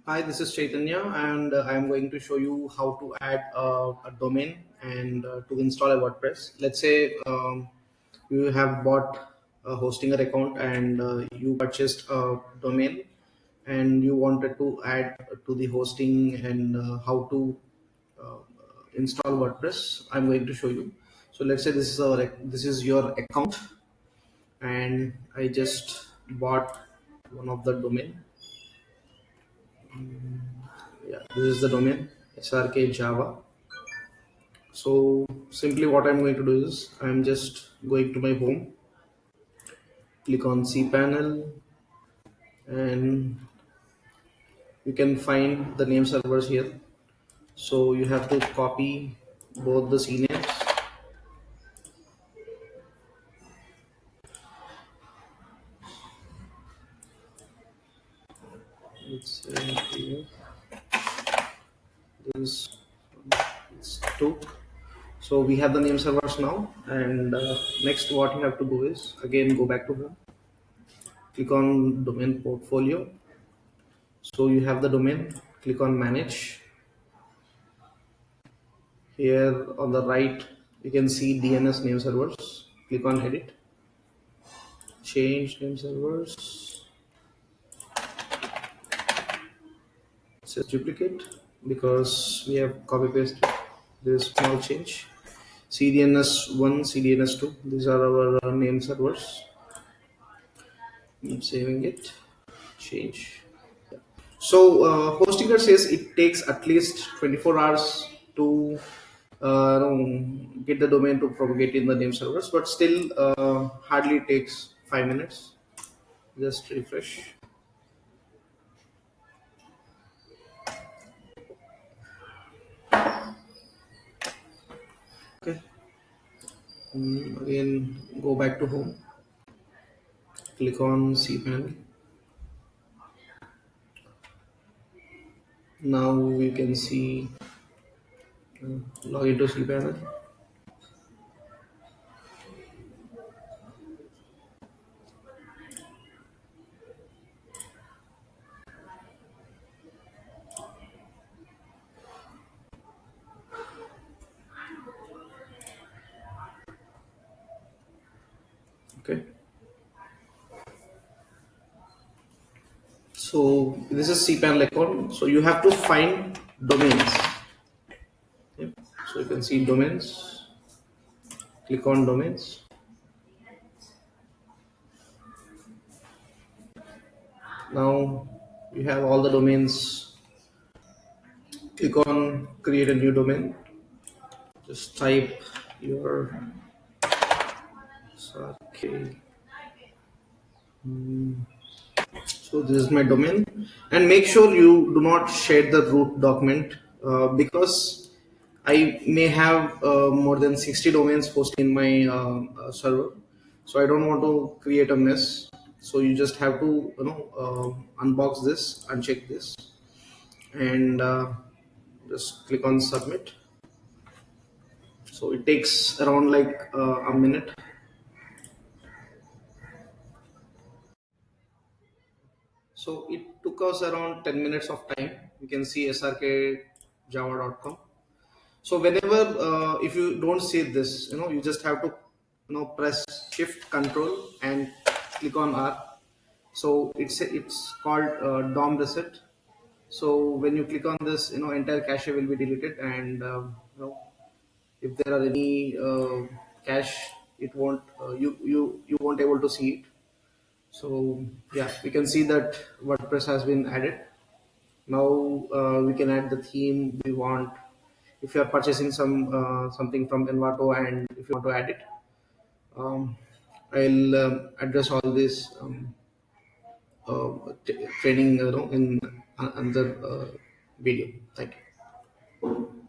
Hi, this is Chaitanya, and I am going to show you how to add a domain and to install a WordPress. Let's say you have bought a Hostinger account and you purchased a domain and you wanted to add to the hosting and how to uh, install WordPress. I'm going to show you. So let's say this is your account and I just bought one of the domain. Yeah, this is the domain srk java. So simply what I'm going to do is I'm just going to my home, click on cpanel, and you can find the name servers here. So you have to copy both the cnames. It's here. This it's two. So we have the name servers now, and next what you have to do is again go back to home, click on domain portfolio. So you have the domain, click on manage. Here on the right, you can see DNS name servers. Click on edit, change name servers. It says duplicate because we have copy pasted. There is small change. CDNS1, CDNS2. These are our name servers. I'm saving it. Change. So Hostinger says it takes at least 24 hours to get the domain to propagate in the name servers, but still hardly takes 5 minutes. Just refresh. Okay. Again, go back to home. Click on cpanel. Now we can see log into cpanel. Okay. So this is cpanel account. So you have to find domains. Yep. So you can see domains. Click on domains. Now you have all the domains. Click on create a new domain. Just type your okay. So this is my domain, and make sure you do not share the root document because I may have more than 60 domains hosted in my server, so I don't want to create a mess. So you just have to unbox this, uncheck this, and just click on submit. So it takes around like a minute. So it took us around 10 minutes of time. You can see srkjava.com. So whenever if you don't see this, you just have to press shift control and click on R. So it's called DOM reset. So when you click on this, entire cache will be deleted, and if there are any cache, it won't you won't able to see it. So yeah, we can see that WordPress has been added. Now we can add the theme we want. If you are purchasing something from Envato and if you want to add it, um, I'll address all this training in another video. Thank you.